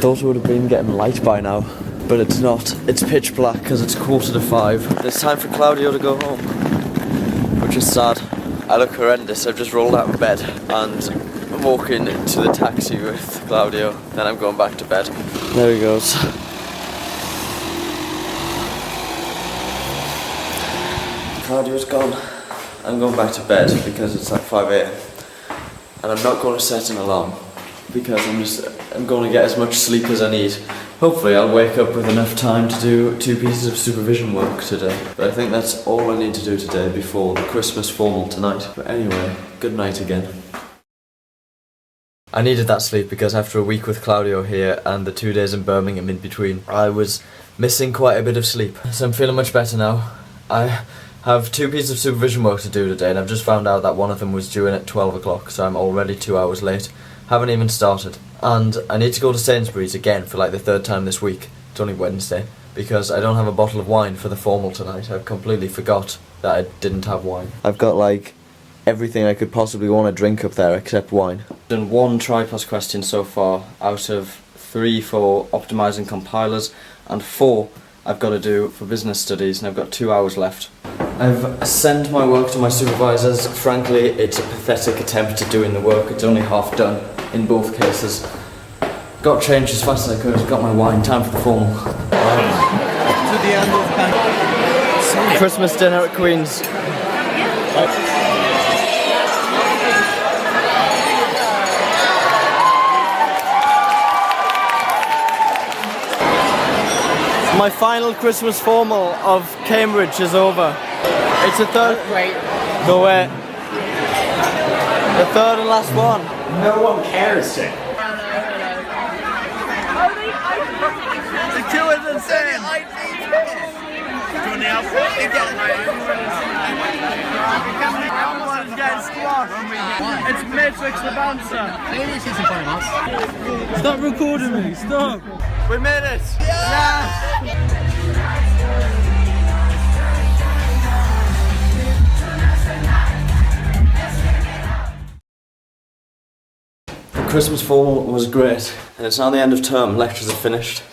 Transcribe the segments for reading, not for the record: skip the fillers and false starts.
thought it would have been getting light by now, but it's not. It's pitch black because it's 4:45. It's time for Claudio to go home, which is sad. I look horrendous. I've just rolled out of bed and I'm walking to the taxi with Claudio. Then I'm going back to bed. There he goes. Claudio's gone. I'm going back to bed because it's like 5 AM. And I'm not going to set an alarm because I'm going to get as much sleep as I need. Hopefully I'll wake up with enough time to do 2 pieces of supervision work today. But I think that's all I need to do today before the Christmas formal tonight. But anyway, good night again. I needed that sleep because after a week with Claudio here and the 2 days in Birmingham in between, I was missing quite a bit of sleep. So I'm feeling much better now. I have 2 pieces of supervision work to do today and I've just found out that one of them was due in at 12 o'clock, so I'm already 2 hours late. Haven't even started. And I need to go to Sainsbury's again for like the 3rd time this week. It's only Wednesday, because I don't have a bottle of wine for the formal tonight. I completely forgot that I didn't have wine. I've got like everything I could possibly want to drink up there except wine. Done 1 try-pass question so far out of 3 for optimising compilers and 4 I've got to do for business studies, and I've got 2 hours left. I've sent my work to my supervisors. Frankly, it's a pathetic attempt at doing the work. It's only half done in both cases. Got changed as fast as I could, got my wine, time for the formal. To the end of Christmas dinner at Queen's. My final Christmas formal of Cambridge is over. It's the 3rd. Wait. Go away. The 3rd and last one. No one cares. The queue is insane. Everyone's getting squashed. It's Matrix the bouncer. Stop recording me. Stop. We made it. Yeah. The Christmas formal was great, and it's now the end of term. Lectures are finished,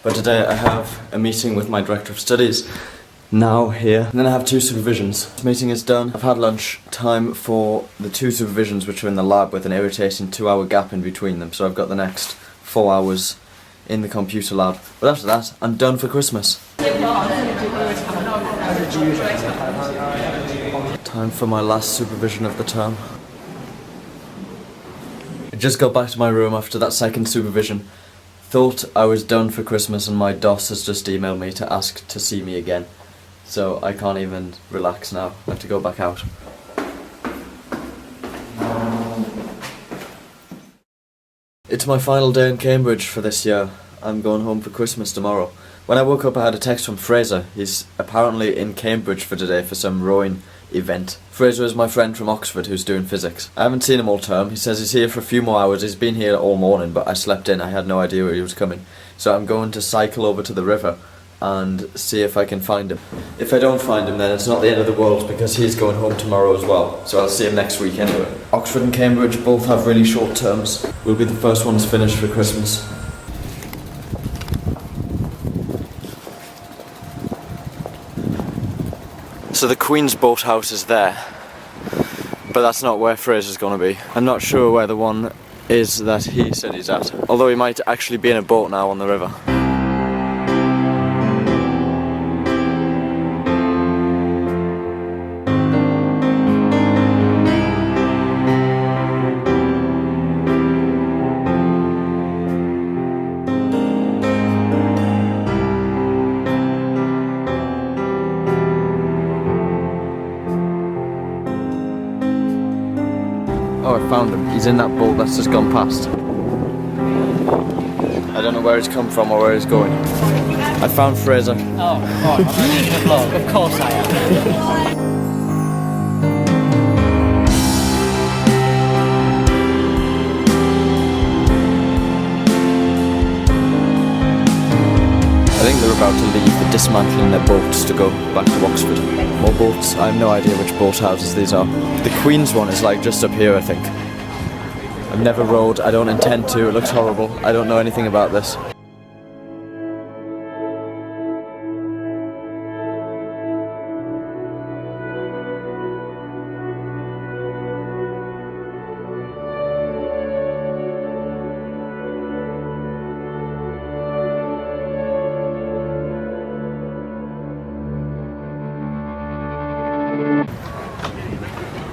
but today I have a meeting with my director of studies now here, and then I have 2 supervisions. This meeting is done. I've had lunch. Time for the 2 supervisions which are in the lab with an irritating 2-hour gap in between them, so I've got the next 4 hours in the computer lab. But after that, I'm done for Christmas. Time for my last supervision of the term. I just got back to my room after that 2nd supervision. Thought I was done for Christmas and my boss has just emailed me to ask to see me again. So I can't even relax now. I have to go back out. It's my final day in Cambridge for this year. I'm going home for Christmas tomorrow. When I woke up I had a text from Fraser. He's apparently in Cambridge for today for some rowing event. Fraser is my friend from Oxford who's doing physics. I haven't seen him all term. He says he's here for a few more hours. He's been here all morning, but I slept in. I had no idea where he was coming. So I'm going to cycle over to the river and see if I can find him. If I don't find him, then it's not the end of the world because he's going home tomorrow as well. So I'll see him next week anyway. Oxford and Cambridge both have really short terms. We'll be the first ones finished for Christmas. So the Queen's boathouse is there, but that's not where Fraser's gonna be. I'm not sure where the one is that he said he's at, although he might actually be in a boat now on the river. Oh, I found him. He's in that boat that's just gone past. I don't know where he's come from or where he's going. I found Fraser. Oh, right, I'm ready for the vlog. Of course I am. I think they're about to leave. They're dismantling their boats to go back to Oxford. More boats. I have no idea which boat houses these are. The Queen's one is like just up here, I think. I've never rowed, I don't intend to, it looks horrible. I don't know anything about this.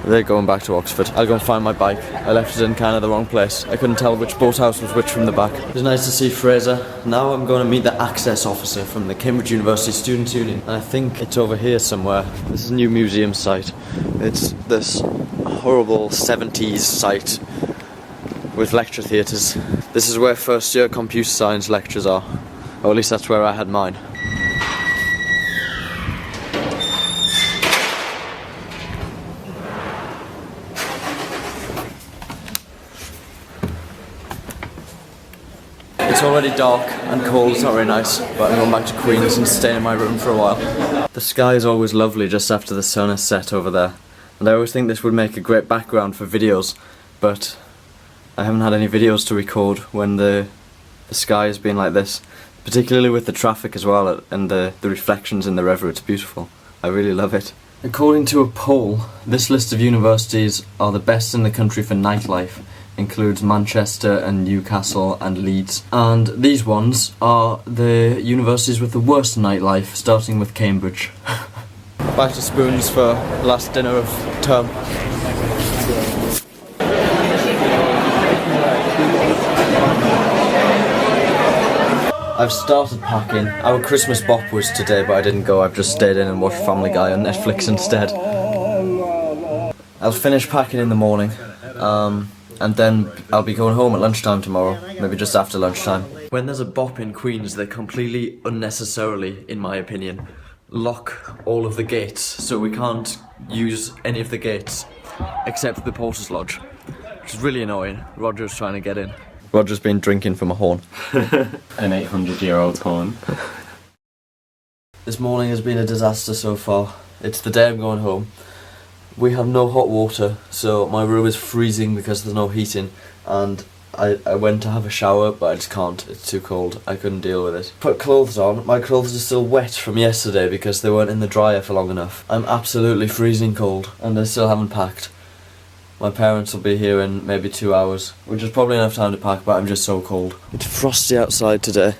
They're going back to Oxford. I'll go and find my bike. I left it in kind of the wrong place. I couldn't tell which boathouse was which from the back. It was nice to see Fraser. Now I'm going to meet the access officer from the Cambridge University Students' Union. And I think it's over here somewhere. This is a new museum site. It's this horrible 70s site with lecture theatres. This is where first year computer science lectures are. Or at least that's where I had mine. It's already dark and cold, it's not very nice, but I'm going back to Queen's and staying in my room for a while. The sky is always lovely just after the sun has set over there, and I always think this would make a great background for videos, but I haven't had any videos to record when the sky has been like this, particularly with the traffic as well, and the reflections in the river. It's beautiful. I really love it. According to a poll, this list of universities are the best in the country for nightlife. Includes Manchester and Newcastle and Leeds, and these ones are the universities with the worst nightlife, starting with Cambridge. Back to Spoons for last dinner of term. I've started packing. Our Christmas bop was today, but I didn't go. I've just stayed in and watched Family Guy on Netflix instead. I'll finish packing in the morning. And then I'll be going home at lunchtime tomorrow, maybe just after lunchtime. When there's a bop in Queen's, they completely unnecessarily, in my opinion, lock all of the gates, so we can't use any of the gates except the Porter's Lodge, which is really annoying. Roger's trying to get in. Roger's been drinking from a horn. An 800-year-old horn. This morning has been a disaster so far. It's the day I'm going home. We have no hot water, so my room is freezing because there's no heating, and I went to have a shower, but I just can't. It's too cold. I couldn't deal with it. Put clothes on. My clothes are still wet from yesterday because they weren't in the dryer for long enough. I'm absolutely freezing cold, and I still haven't packed. My parents will be here in maybe 2 hours, which is probably enough time to pack, but I'm just so cold. It's frosty outside today.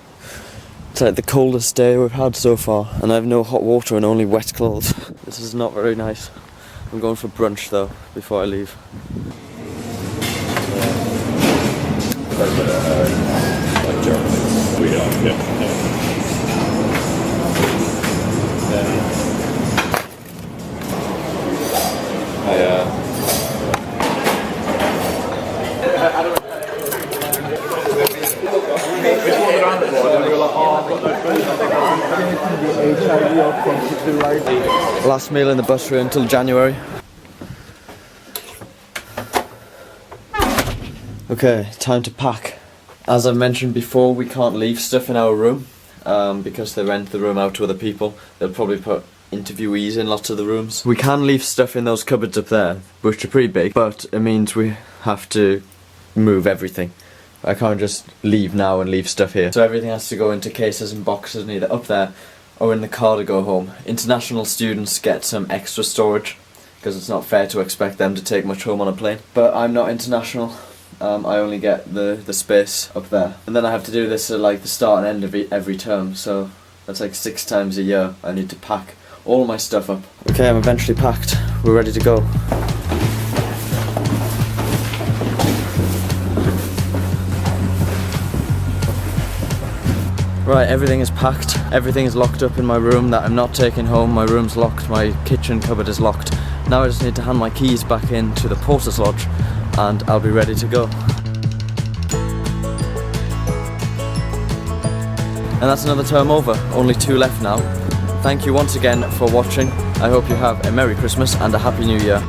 It's like the coldest day we've had so far, and I have no hot water and only wet clothes. This is not very nice. I'm going for brunch though, before I leave. Like German. We are, yeah. Last meal in the bus room until January. Okay, time to pack. As I mentioned before, we can't leave stuff in our room because they rent the room out to other people. They'll probably put interviewees in lots of the rooms. We can leave stuff in those cupboards up there, which are pretty big, but it means we have to move everything. I can't just leave now and leave stuff here. So everything has to go into cases and boxes and either up there or in the car to go home. International students get some extra storage because it's not fair to expect them to take much home on a plane. But I'm not international. I only get the space up there. And then I have to do this at like the start and end of every term, so that's like 6 times a year I need to pack all my stuff up. Okay, I'm eventually packed. We're ready to go. Right, everything is packed. Everything is locked up in my room that I'm not taking home. My room's locked, my kitchen cupboard is locked. Now I just need to hand my keys back into the Porter's Lodge and I'll be ready to go. And that's another term over. Only 2 left now. Thank you once again for watching. I hope you have a Merry Christmas and a Happy New Year.